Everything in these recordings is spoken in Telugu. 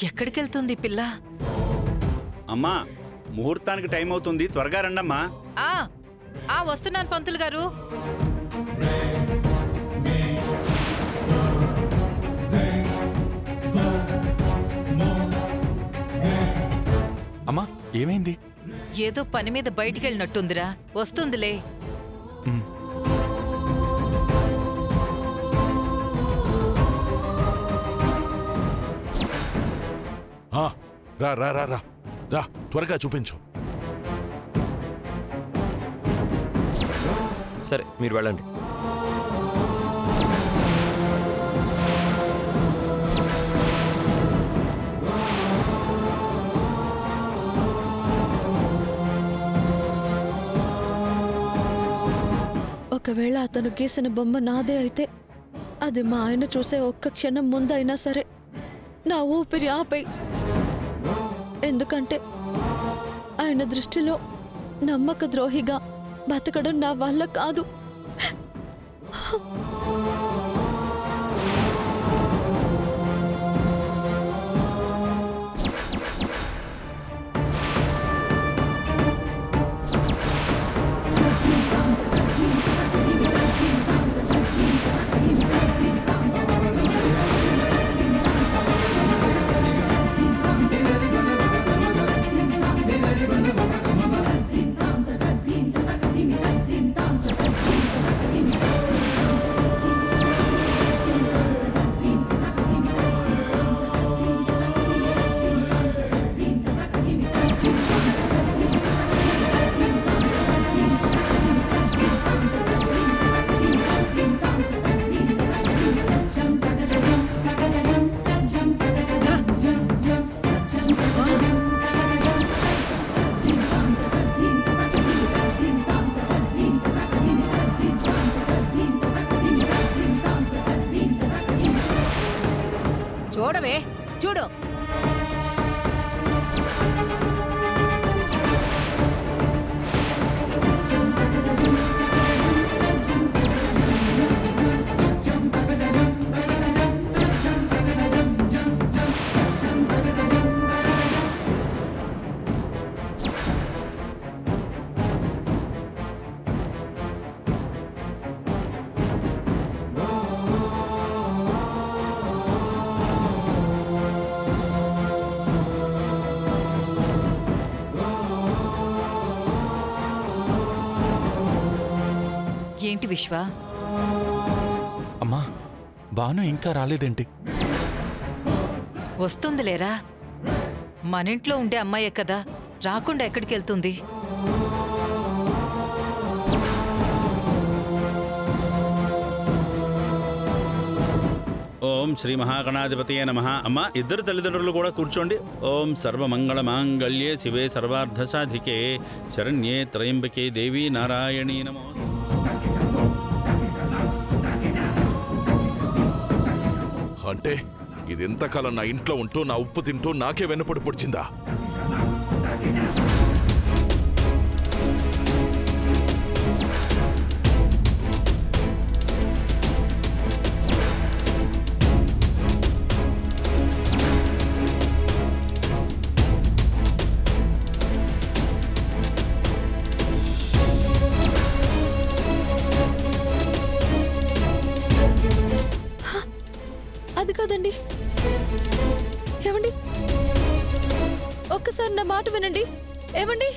ఎక్కడికెళ్తుంది పిల్ల? అమ్మా, ముహూర్తానికి టైం అవుతుంది, త్వరగా రండమ్మా. వస్తున్నాను పంతులు గారు. అమ్మా, ఏమైంది? ఏదో పని మీద బయటికెళ్ళినట్టుందిరా, వస్తుందిలే. రా రా రా రా రా, త్వరగా చూపించు. సరే, మీరు వెళ్ళండి. ఒకవేళ అతను గీసిన బొమ్మ నాదే అయితే అది మా ఆయన చూసే ఒక్క క్షణం ముందైనా సరే నా ఊపిరి ఆపై. ఎందుకంటే ఆయన దృష్టిలో నమ్మక ద్రోహిగా బతకడం నా వల్ల కాదు. చూడవే, చూడు. ఏంటి విశ్వ? అమ్మా, బాను ఇంకా రాలేదేంటి? వస్తుందిలేరా, మనింట్లో ఉండే అమ్మాయే కదా, రాకుండా ఎక్కడికెళ్తుంది? ఓం శ్రీ మహాగణాధిపతయే నమః. అమ్మా, ఇద్దరు తల్లిదండ్రులు కూడా కూర్చోండి. ఓం సర్వమంగళ మాంగళ్యే శివే సర్వార్థ సాధికే శరణ్యే త్రయంబకే దేవి నారాయణీ నమో. అంటే ఇదెంతకాలం నా ఇంట్లో ఉంటూ నా ఉప్పు తింటూ నాకే వెన్నుపొడి పొడిచిందా? అది కాదండి. ఏమండి, ఒక్కసారి నా మాట వినండి. ఏమండి,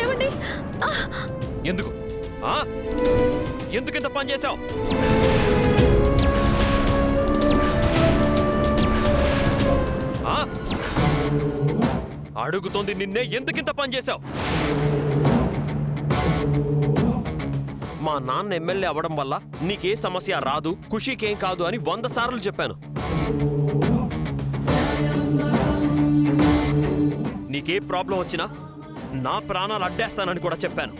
ఏమండి, ఎందుకు ఎందుకింత పని చేశావు? అడుగుతోంది నిన్నే, ఎందుకింత పని చేశావు? మా నాన్న ఎమ్మెల్యే అవ్వడం వల్ల నీకే సమస్య రాదు, ఖుషీకేం కాదు అని 100 సార్లు చెప్పాను. నీకే ప్రాబ్లం వచ్చినా నా ప్రాణాలు అడ్డేస్తానని కూడా చెప్పాను.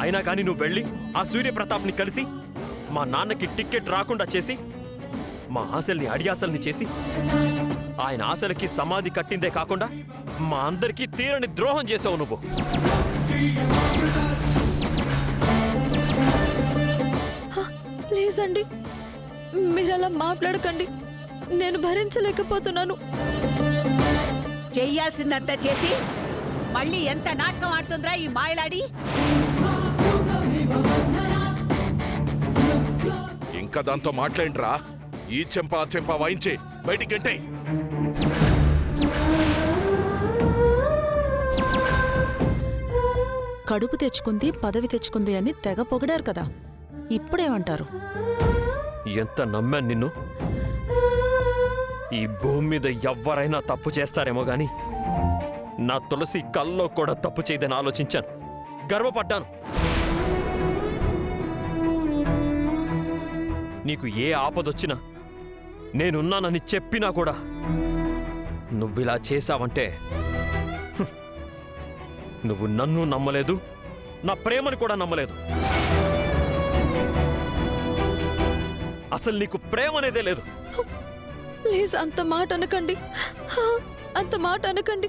అయినా కానీ నువ్వు వెళ్ళి ఆ సూర్యప్రతాప్ని కలిసి మా నాన్నకి టికెట్ రాకుండా చేసి, మా ఆశల్ని అడియాసల్ని చేసి ఆయన ఆశలకి సమాధి కట్టిందే కాకుండా మా అందరికీ తీరని ద్రోహం చేసావు నువ్వు. ప్లీజ్ అండి, మీరు అలా మాట్లాడకండి. నేను భరించలేకపోతున్నాను. చెయ్యాల్సిందంతా చేసి మళ్ళీ ఎంత నాటకం ఆడుతుందిరా ఈ మాయలాడి. ఇంకా దాంతో మాట్లాడింట్రా. ఈ చెంప ఆ చెంప వాయించే బయటికి గంటే. కడుపు తెచ్చుకుంది పదవి తెచ్చుకుంది అని తెగ పొగిడారు కదా, ఇప్పుడేమంటారు? ఎంత నమ్మాను నిన్ను. ఈ భూమి మీద ఎవ్వరైనా తప్పు చేస్తారేమో గాని నా తులసి కల్లో కూడా తప్పు చేయదని ఆలోచించాను, గర్వపడ్డాను. నీకు ఏ ఆపదొచ్చినా నేనున్నానని చెప్పినా కూడా నువ్విలా చేశావంటే నువ్వు నన్ను నమ్మలేదు, నా ప్రేమను కూడా నమ్మలేదు. అసలు నీకు ప్రేమ అనేదే లేదు. ప్లీజ్ అంత మాట అనకండి, అంత మాట అనకండి.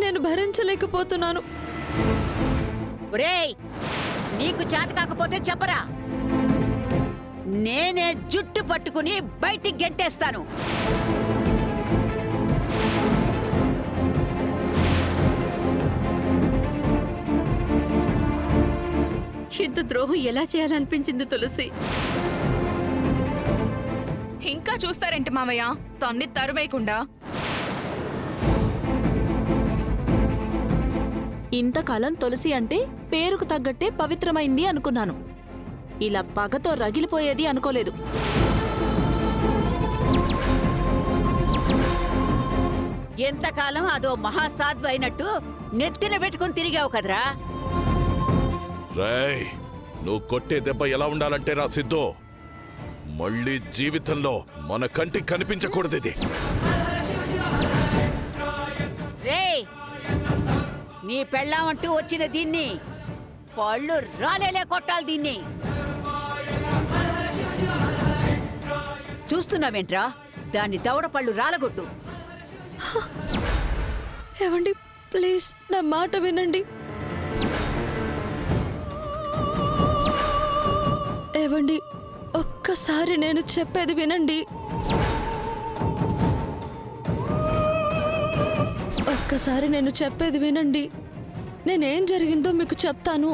నేను భరించలేకపోతున్నాను. ఒరేయ్, నీకు చేత కాకపోతే చెప్పరా, నేనే జుట్టు పట్టుకుని బయటికి గెంటేస్తాను. ఇంత ద్రోహం ఎలా చేయాలనిపించింది తులసి? ఇంకా చూస్తారేంటి మావయ్య, తన్ని తరువేయకుండా? ఇంతకాలం తులసి అంటే పేరుకు తగ్గట్టే పవిత్రమైంది అనుకున్నాను. ఇలా పగతో రగిలిపోయేది అనుకోలేదు. ఎంతకాలం అదో మహాసాధ్వు అయినట్టు నెత్తిన పెట్టుకుని తిరిగావు కదరా. రేయ్, నువ్వు కొట్టే దెబ్బ ఎలా ఉండాలంటే రా సిద్ధు, మళ్ళీ జీవితంలో మన కంటికి కనిపించకూడదు ఇది. రేయ్, నీ పెళ్ళామంటూ వచ్చిన దీన్ని పళ్ళు రాలేలే కొట్టాలి దీన్ని. చూస్తున్నావేంట్రా, దాన్ని దవడ పళ్ళు రాలగొట్టు. ఏవండి, ప్లీజ్ నా మాట వినండి. ఏవండి, ఒక్కసారి నేను చెప్పేది వినండి. ఒక్కసారి నేను చెప్పేది వినండి. నేనేం జరిగిందో మీకు చెప్తాను.